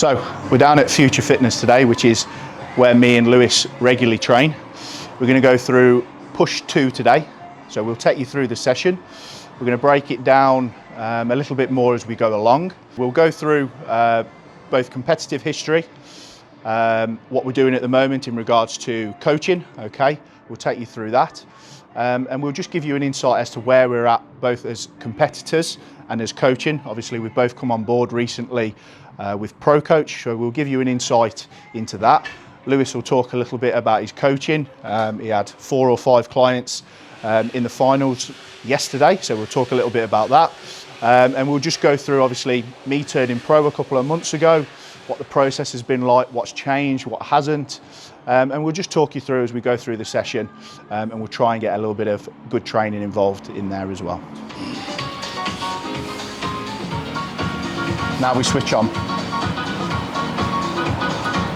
So we're down at Future Fitness today, which is where me and Lewis regularly train. We're going to go through push 2 today. So we'll take you through the session. We're going to break it down a little bit more as we go along. We'll go through both competitive history, what we're doing at the moment in regards to coaching, okay? We'll take you through that. And we'll just give you an insight as to where we're at, both as competitors and as coaching. Obviously, we've both come on board recently with ProCoach, so we'll give you an insight into that. Lewis will talk a little bit about his coaching. He had 4 or 5 clients in the finals yesterday, so we'll talk a little bit about that. And we'll just go through, obviously, me turning pro a couple of months ago, what the process has been like, what's changed, what hasn't. And we'll just talk you through as we go through the session, and we'll try and get a little bit of good training involved in there as well. Now we switch on.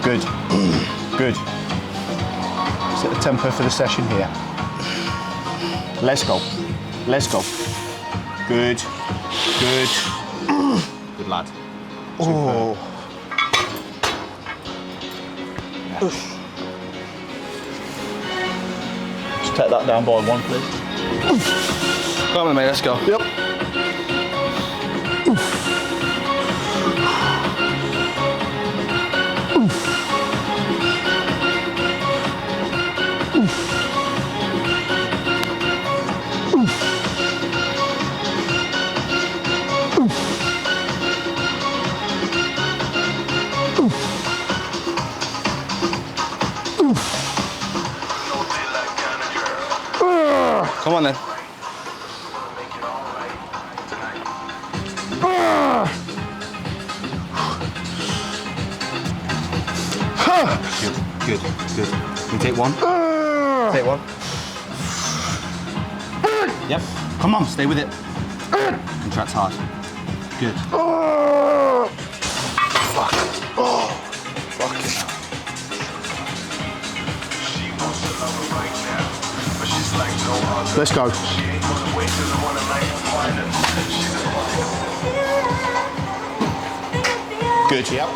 Good, good. Set the tempo for the session here. Let's go, let's go. Good, good. Good lad. Oh. Yes. Just take that down by 1, please. Come on, mate, let's go. Yep. Come on then. Good, good, good. Can you take one? Take one. Yep. Come on, stay with it. Contract hard. Good. Fuck. Oh, fuck it. Let's go. Good, yep.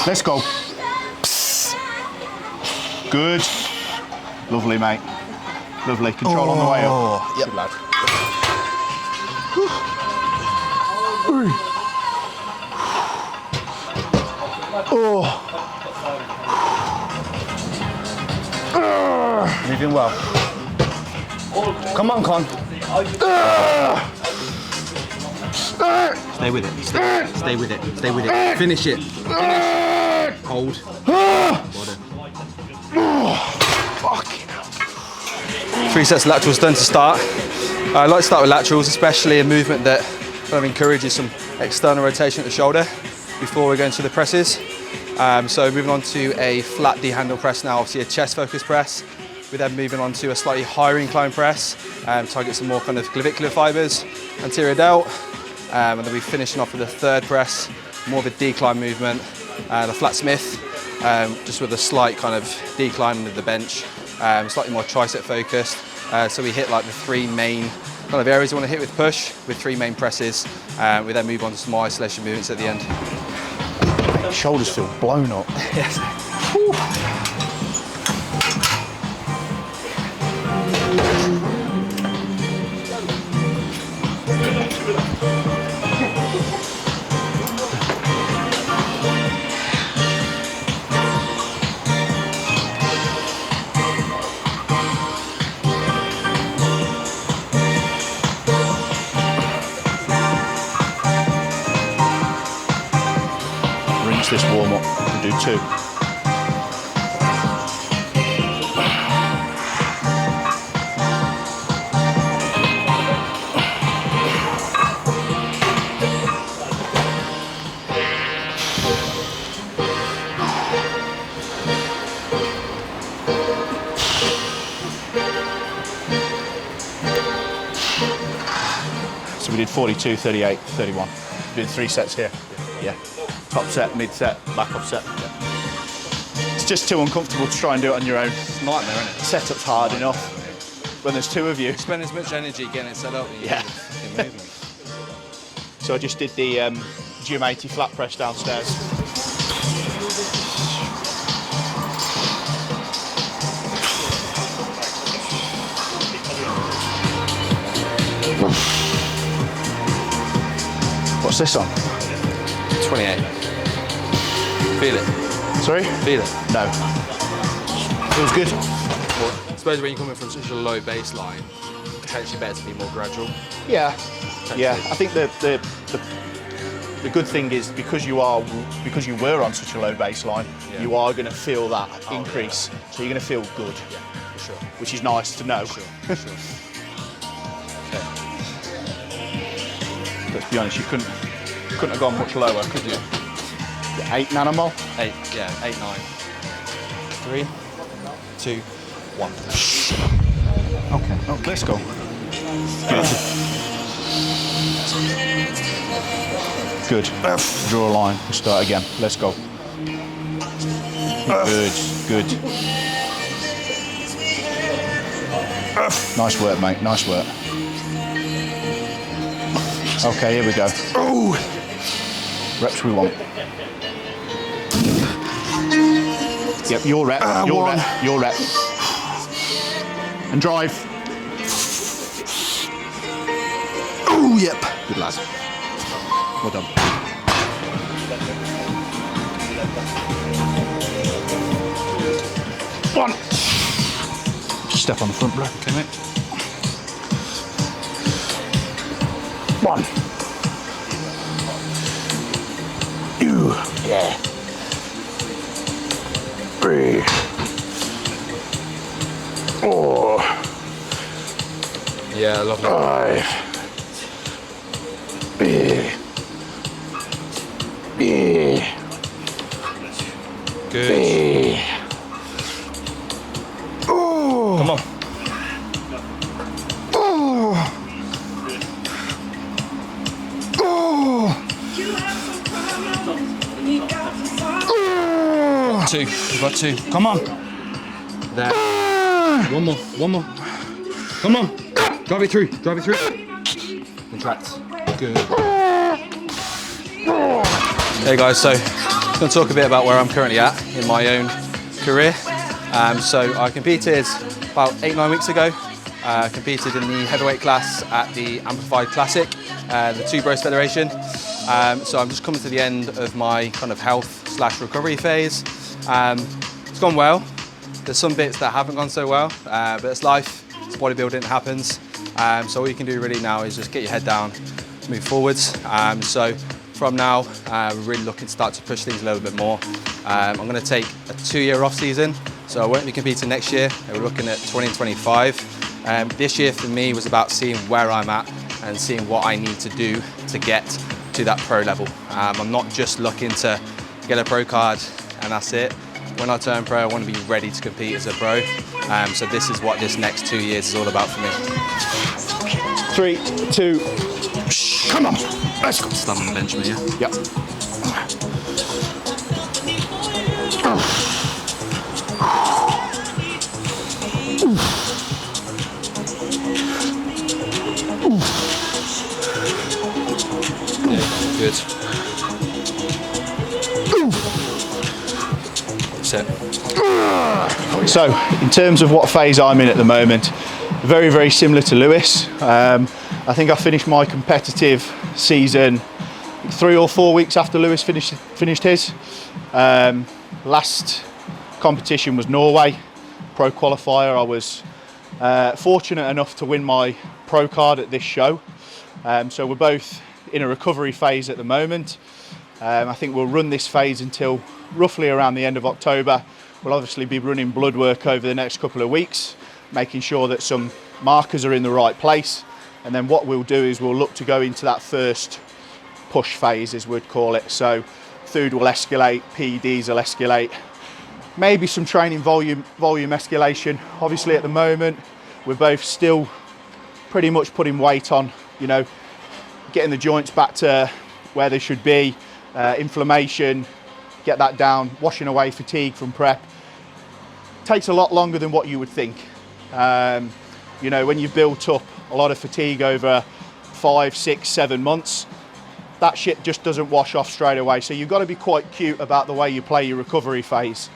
Let's go. Good. Lovely, mate. Lovely. Control on the way up. Yep. Good lad. Moving well. Come on, Con. Stay with it. Stay with it. Stay with it. Finish it. Finish. Hold. Fucking hell. 3 sets of laterals done to start. I like to start with laterals, especially a movement that kind of encourages some external rotation at the shoulder before we go into the presses. So moving on to a flat D-handle press now, obviously a chest focused press. We're then moving on to a slightly higher incline press, target some more kind of clavicular fibers, anterior delt, and then we're finishing off with a third press, more of a decline movement, the flat Smith, just with a slight kind of decline into the bench, slightly more tricep focused. So we hit like the 3 main kind of areas we want to hit with push, with 3 main presses. We then move on to some more isolation movements at the end. Shoulders feel blown up. Yes. Rinse this warm up and do 2. So we did 42, 38, 31. We did 3 sets here. Yeah. Top set, mid set, back off set. Yeah. It's just too uncomfortable to try and do it on your own. It's a nightmare, isn't it? Setup's hard enough when there's 2 of you. Spend as much energy getting it set up. Yeah. So I just did the Gym 80 flat press downstairs. What's this on? 28. Feel it. Sorry? Feel it. No. Feels good. Well, I suppose when you're coming from such a low baseline, potentially better to be more gradual. Yeah. Yeah. I think the good thing is because you were on such a low baseline, you are going to feel that increase. Yeah. So you're going to feel good. Yeah, for sure. Which is nice to know. For sure. For sure. Okay. Let's be honest, you couldn't have gone much lower, could you? 8 nanomole? 8, yeah, 8, 9. 3, 2, 1. Okay, oh, let's go. Good. Draw a line, we'll start again. Let's go. Good, good. Nice work, mate, nice work. Okay, here we go. Oh! Reps we want. Yep, your rep, your rep. And drive. Oh, yep. Good lad. Well done. One. Step on the front, bro. Okay, mate. 1. 2. Yeah. 3. 4. Yeah, I love that. 5. Good. Oh. Come on. Oh. Oh. 2. You've got 2. Come on. There. One more. Come on. Drive it through. Contract. Good. Hey guys, so I'm going to talk a bit about where I'm currently at in my own career. So I competed about 8-9 weeks ago. Competed in the heavyweight class at the Amplified Classic, the Two Bros Federation. So I'm just coming to the end of my kind of health/recovery phase. It's gone well. There's some bits that haven't gone so well, but it's life, it's bodybuilding, it happens. So all you can do really now is just get your head down, move forwards. So from now, we're really looking to start to push things a little bit more. I'm going to take a 2-year off season, so I won't be competing next year. We're looking at 2025. This year for me was about seeing where I'm at and seeing what I need to do to get to that pro level. I'm not just looking to get a pro card and that's it. When I turn pro, I want to be ready to compete as a pro. So this is what this next 2 years is all about for me. 3, 2, come on, let's go. Stand on the bench, me, yeah? Yep. Yeah, good. So, in terms of what phase I'm in at the moment, very, very similar to Lewis. I think I finished my competitive season 3 or 4 weeks after Lewis finished his. Last competition was Norway, pro qualifier. I was fortunate enough to win my pro card at this show. So we're both in a recovery phase at the moment. I think we'll run this phase until roughly around the end of October. We'll obviously be running blood work over the next couple of weeks, making sure that some markers are in the right place. And then what we'll do is we'll look to go into that first push phase, as we'd call it. So food will escalate, PEDs will escalate, maybe some training volume escalation. Obviously at the moment, we're both still pretty much putting weight on, you know, getting the joints back to where they should be, inflammation, get that down, washing away fatigue from prep. Takes a lot longer than what you would think. You know, when you've built up a lot of fatigue over 5, 6, 7 months, that shit just doesn't wash off straight away. So you've got to be quite cute about the way you play your recovery phase.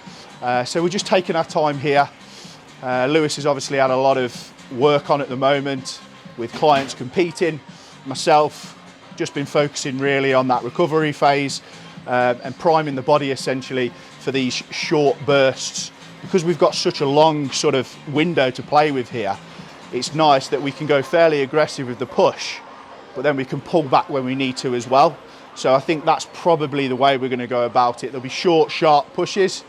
So we're just taking our time here. Lewis has obviously had a lot of work on at the moment with clients competing. Myself, just been focusing really on that recovery phase and priming the body essentially for these short bursts. Because we've got such a long sort of window to play with here, it's nice that we can go fairly aggressive with the push, but then we can pull back when we need to as well. So I think that's probably the way we're going to go about it. There'll be short, sharp pushes.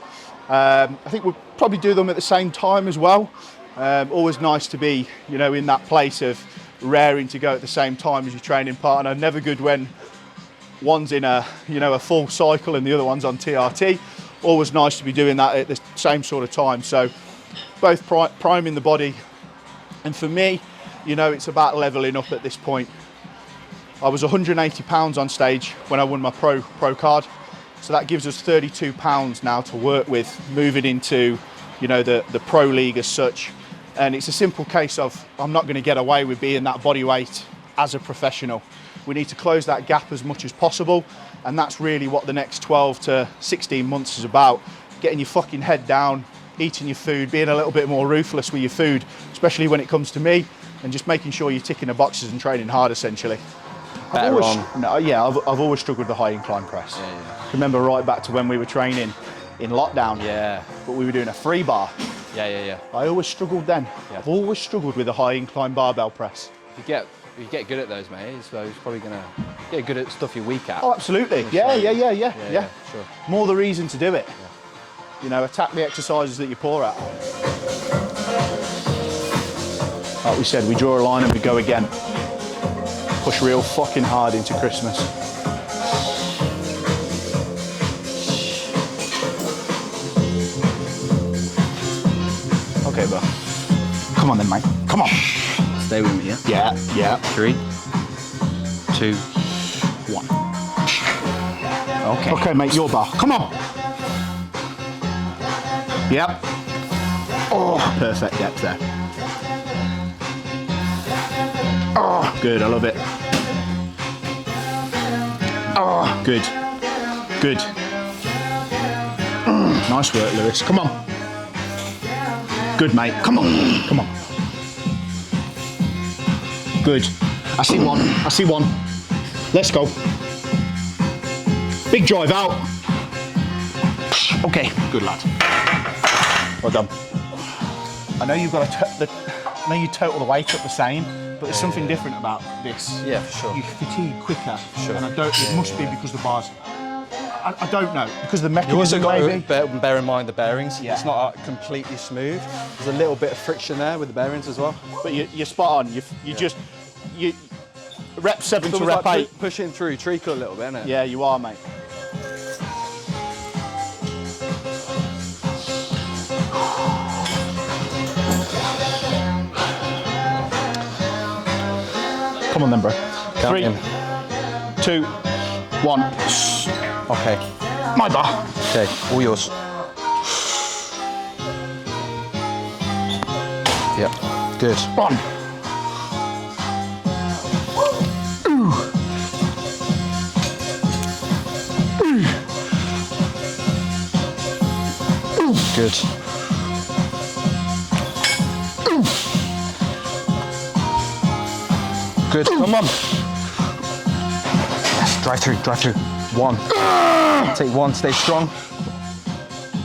I think we'll probably do them at the same time as well. Always nice to be, you know, in that place of raring to go at the same time as your training partner. Never good when one's in a, you know, a full cycle and the other one's on TRT. Always nice to be doing that at the same sort of time. So both priming the body. And for me, you know, it's about leveling up at this point. I was 180 pounds on stage when I won my pro card. So that gives us 32 pounds now to work with, moving into, you know, the pro league as such. And it's a simple case of, I'm not going to get away with being that body weight as a professional. We need to close that gap as much as possible. And that's really what the next 12 to 16 months is about. Getting your fucking head down, eating your food, being a little bit more ruthless with your food, especially when it comes to me, and just making sure you're ticking the boxes and training hard essentially. I've always struggled with the high incline press. Yeah. Remember right back to when we were training in lockdown, but we were doing a free bar. Yeah. I always struggled then. Yeah. I've always struggled with a high incline barbell press. You get good at those, mate. So he's probably gonna get good at stuff you're weak at. Oh, absolutely. Yeah. Sure. More the reason to do it. Yeah. You know, attack the exercises that you're poor at. Like we said, we draw a line and we go again. Push real fucking hard into Christmas. Okay, bro. Come on then, mate. Come on. Stay with me, yeah? Yeah. 3, 2, 1. Okay. Okay, mate, your bar. Come on. Yep. Oh, perfect depth there. Oh, good, I love it. Oh, good. Nice work, Lewis. Come on. Good, mate. Come on. Good. I see one. Let's go. Big drive out. Okay, good lad. Well done. I know you've got I know you total the weight up the same, but there's something different about this. Yeah, for sure. You fatigue quicker. Sure. And it must be because the bars. I don't know, because the You mechanism also got maybe. to bear in mind the bearings. Yeah. It's not completely smooth. There's a little bit of friction there with the bearings as well. But you're spot on. You rep 7 to rep 8. Pushing through treacle a little bit, isn't it? Yeah, you are, mate. Come on then, bro. Count 3, in. 2, 1. Okay. My bar. Okay, all yours. Yep, good. On. Good. Good, come on. Yes, drive through. 1. Take 1, stay strong.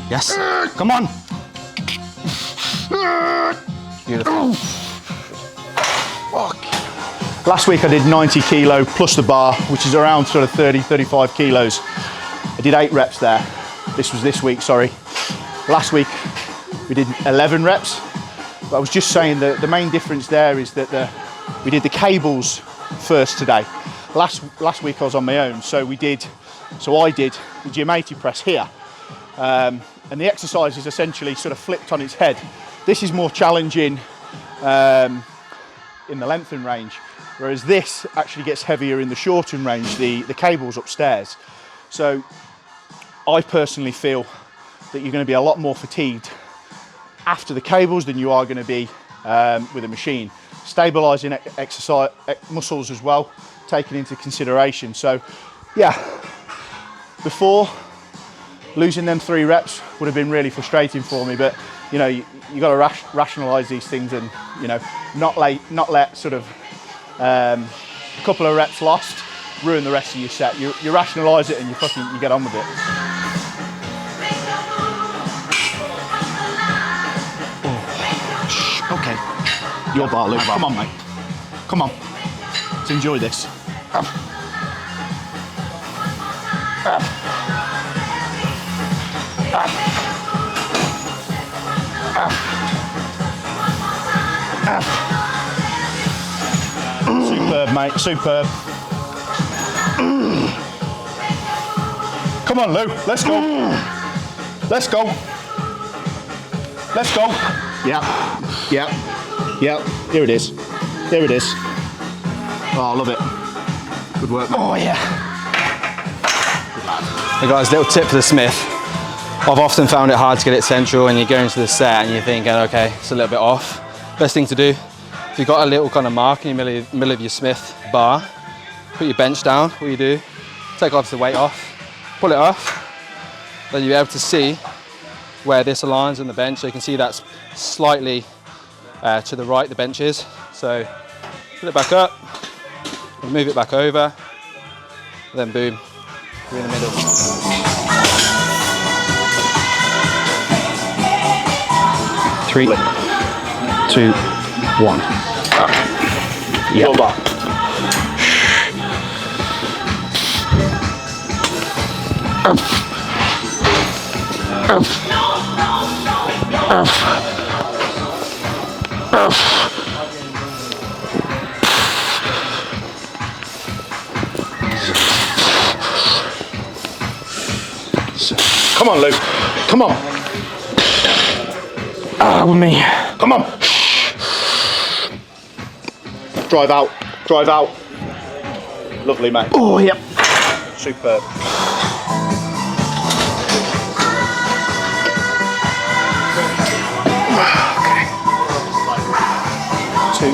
Yes, come on. Beautiful. Fuck. Last week I did 90 kilo plus the bar, which is around sort of 30, 35 kilos. I did 8 reps there. This was this week, sorry. Last week we did 11 reps. But I was just saying that the main difference there is that we did the cables first today. Last week I was on my own, so I did the Gym80 press here. And the exercise is essentially sort of flipped on its head. This is more challenging in the lengthen range, whereas this actually gets heavier in the shorten range, the cables upstairs. So I personally feel that you're going to be a lot more fatigued after the cables than you are going to be with a machine. Stabilising exercise muscles as well, taken into consideration. So yeah, before, losing them 3 reps would have been really frustrating for me, but you know, you got to rationalize these things, and you know, not let sort of a couple of reps lost ruin the rest of your set. You rationalize it and you get on with it. Oh. Okay, your bar, Luke. Come on, mate. Come on. Let's enjoy this. Superb, mate, superb. Come on, Lou, let's go. Let's go. Let's go. Yeah, yeah, yeah. Here it is. Here it is. Oh, I love it. Good work, mate. Oh, yeah. Hey guys, little tip for the Smith. I've often found it hard to get it central, and you go into the set and you're thinking, okay, it's a little bit off. Best thing to do, if you've got a little kind of mark in the middle of your Smith bar, put your bench down. What you do, take off the weight off, pull it off, then you'll be able to see where this aligns on the bench. So you can see that's slightly to the right, the bench is. So put it back up, move it back over, then boom, you're in the middle. 3, 2, 1. Your bar. Come on, Luke. Come on. With me. Come on. Drive out. Drive out. Lovely, mate. Oh, yep. Superb. Okay. 2,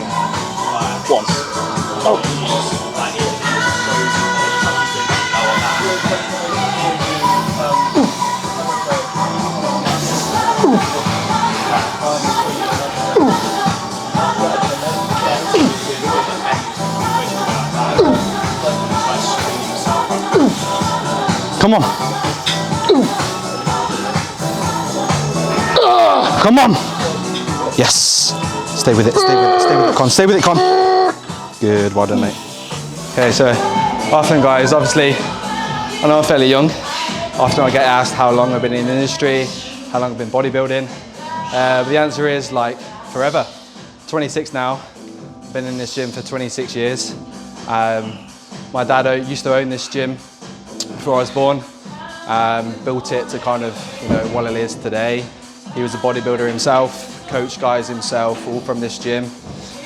1. Oh. Come on. Come on. Yes. Stay with it, stay with it, stay with it, Con. Stay with it, Con. Good, well done, mate. Okay, so often, guys, obviously, I know I'm fairly young. Often I get asked how long I've been in the industry, how long I've been bodybuilding. But the answer is like forever. 26 now, been in this gym for 26 years. My dad used to own this gym before I was born. Built it to kind of, you know, what it is today. He was a bodybuilder himself, coached guys himself, all from this gym.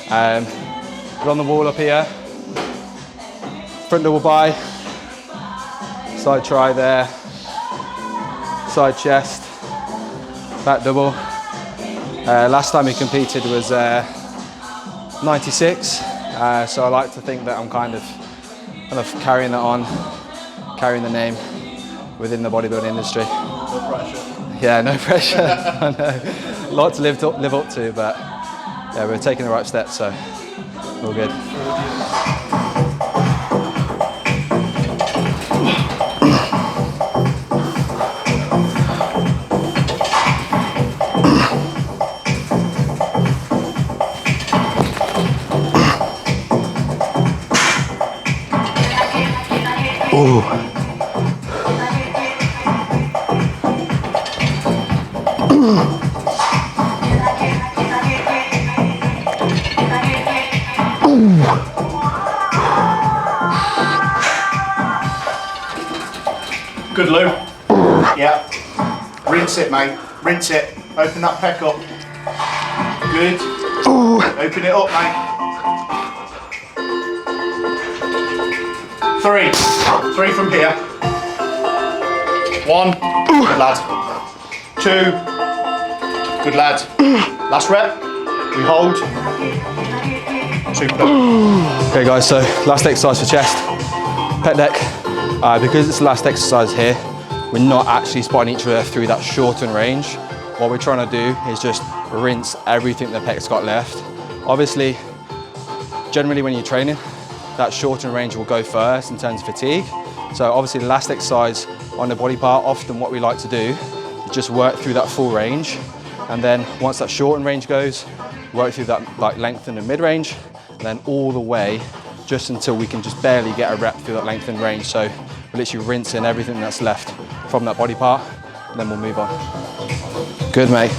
But on the wall up here, front double bi, side try there, side chest, back double. Last time he competed was 96, so I like to think that I'm kind of carrying that on, carrying the name within the bodybuilding industry. No pressure. Yeah, no pressure. I know. A lot to live up to, but yeah, we're taking the right steps, so all good. Ooh. Good, Lou. Yeah. Rinse it, mate. Rinse it. Open that pec up. Good. Ooh. Open it up, mate. 3. 3 from here. 1. Good lad. 2. Good lad. Last rep. We hold. Super. Okay guys, so last exercise for chest, pec deck. Because it's the last exercise here, we're not actually spotting each other through that shortened range. What we're trying to do is just rinse everything the pec's got left. Obviously, generally when you're training, that shortened range will go first in terms of fatigue. So obviously the last exercise on the body part, often what we like to do is just work through that full range. And then once that shortened range goes, work through that like lengthened and mid-range, and then all the way just until we can just barely get a rep through that lengthened range. So we're literally rinsing everything that's left from that body part, and then we'll move on. Good, mate.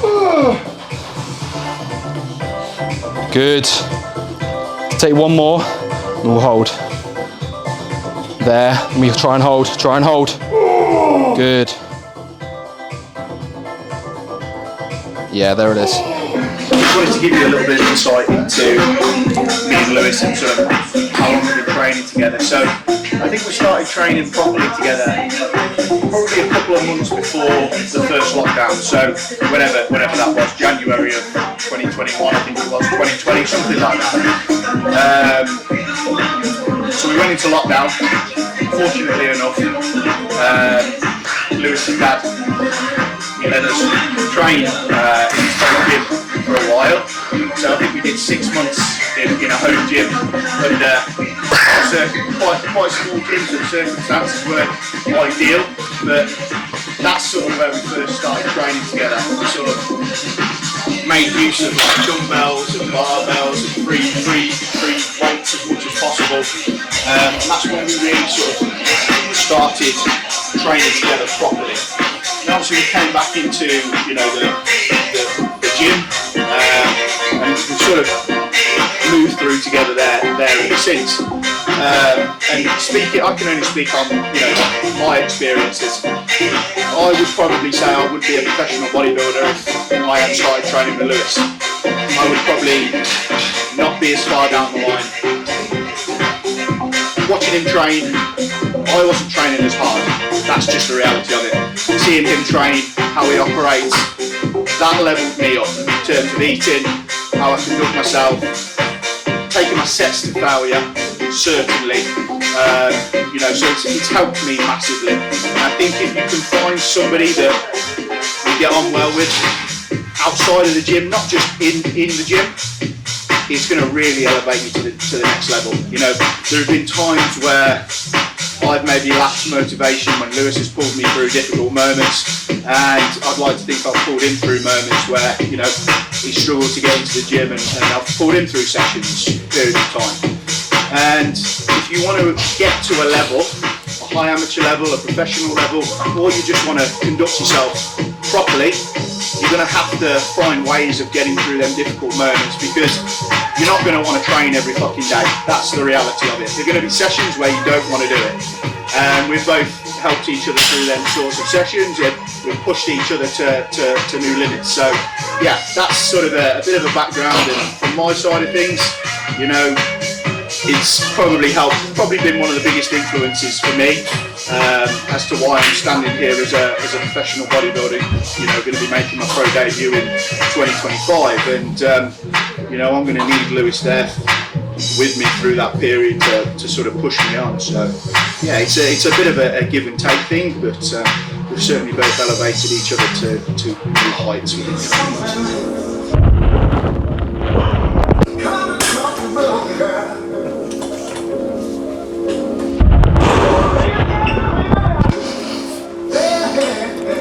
Good. Take one more, and we'll hold. There, and we'll try and hold, Good. Yeah, there it is. I wanted to give you a little bit of insight into me and Lewis and sort of how long we've been training together. So I think we started training properly together probably a couple of months before the first lockdown. So whenever that was, January of 2021, I think it was, 2020, something like that. So we went into lockdown. Fortunately enough, Lewis's dad, he let us train in his home gym for a while. So I think we did 6 months in a home gym under quite small gyms, and circumstances weren't ideal, but that's sort of where we first started training together. We sort of made use of like dumbbells and barbells and free weights as much as possible. And that's when we really sort of started training together properly. And obviously we came back into, you know, the gym, and we sort of moved through together there ever since. And I can only speak on, you know, my experiences. I would probably say I would be a professional bodybuilder if I hadn't started training with Lewis. I would probably not be as far down the line. Watching him train, I wasn't training as hard. That's just the reality of it. Seeing him train, how he operates, that leveled me up in terms of eating, how I conduct myself, taking my sets to failure, certainly. You know, so it's helped me massively. And I think if you can find somebody that you get on well with outside of the gym, not just in the gym, it's going to really elevate you to the next level. You know, there have been times where I've maybe lacked motivation when Lewis has pulled me through difficult moments, and I'd like to think I've pulled him through moments where, you know, he struggled to get into the gym, and I've pulled him through sessions, periods of time. And if you want to get to a level, a high amateur level, a professional level, or you just want to conduct yourself properly, you're going to have to find ways of getting through them difficult moments, because you're not going to want to train every fucking day. That's the reality of it. There are going to be sessions where you don't want to do it. And we've both helped each other through them sorts of sessions, and we've pushed each other to new limits. So yeah, that's sort of a bit of a background, and from my side of things, you know, it's probably been one of the biggest influences for me as to why I'm standing here as a professional bodybuilder, you know, going to be making my pro debut in 2025, and you know, I'm going to need Lewis there with me through that period to sort of push me on. So yeah, it's a bit of a give and take thing, but we've certainly both elevated each other to new heights within the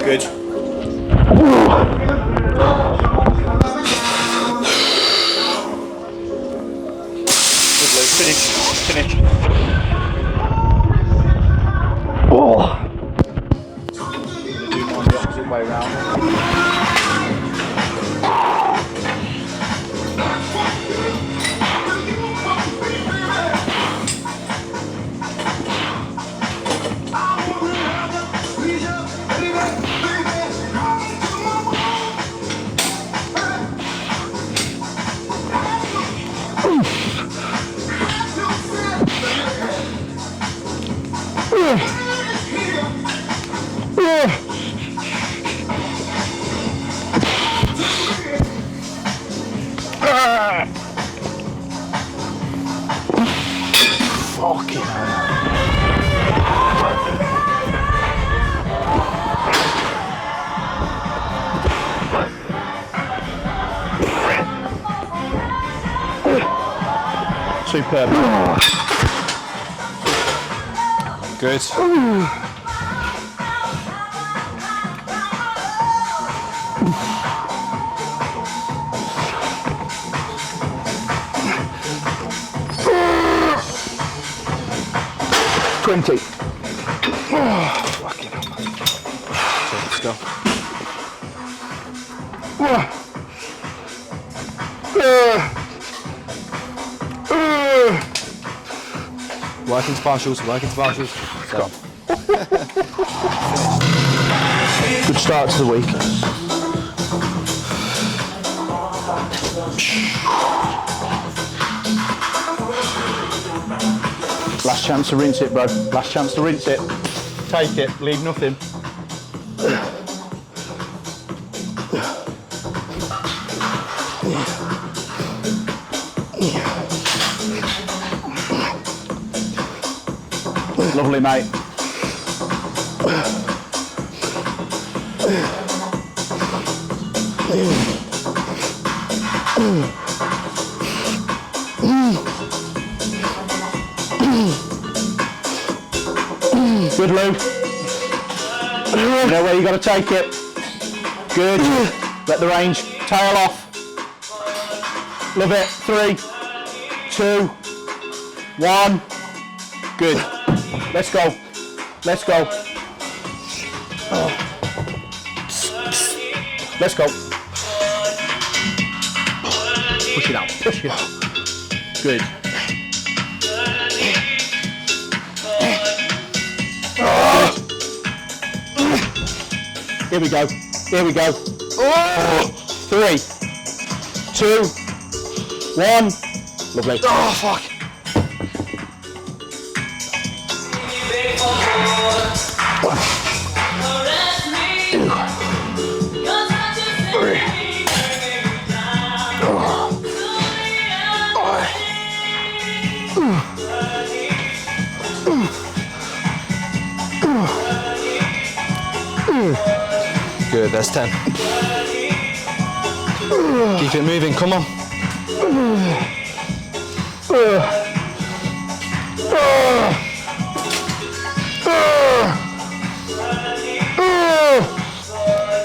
Good. Finish. Oh. Do mine the opposite way around. Superb. Good. Fucking hell. Let's go. Working to partials, working to partials. So. Good start to the week. Last chance to rinse it, bro. Last chance to rinse it. Take it, leave nothing. Lovely, mate. Good, Lou. You know where you got to take it. Good. Let the range tail off. Love it. 3, 2, 1. Good. Let's go. Let's go. Let's go. Push it out. Push it out. Good. Here we go. Here we go. 3, 2, 1. Lovely. Oh, fuck. Good, that's 10. Keep it moving, come on.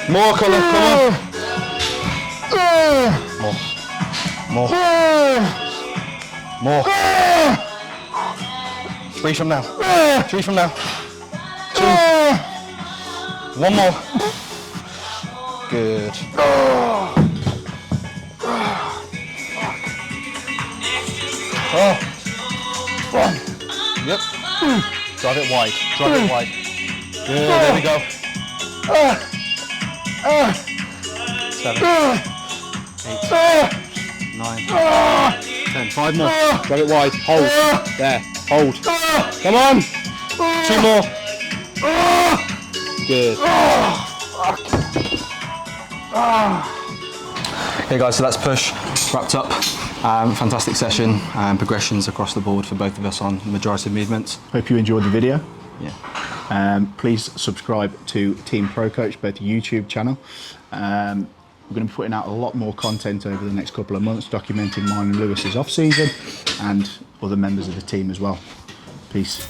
More colour, come on. More. More. 3 from now. 3 from now. 2. 1 more. Good. Oh. 1. Yep. Drive it wide. Drive it wide. Good. There we go. 7, 8, 9, 10. 5 more. Drive it wide. Hold. There. Hold. Come on. 2 more. Good. Okay guys, so that's push wrapped up. Fantastic session, progressions across the board for both of us on the majority of movements. Hope you enjoyed the video. Yeah. Please subscribe to Team ProCoach, both YouTube channel. We're going to be putting out a lot more content over the next couple of months, documenting mine and Lewis's off-season and other members of the team as well. Peace.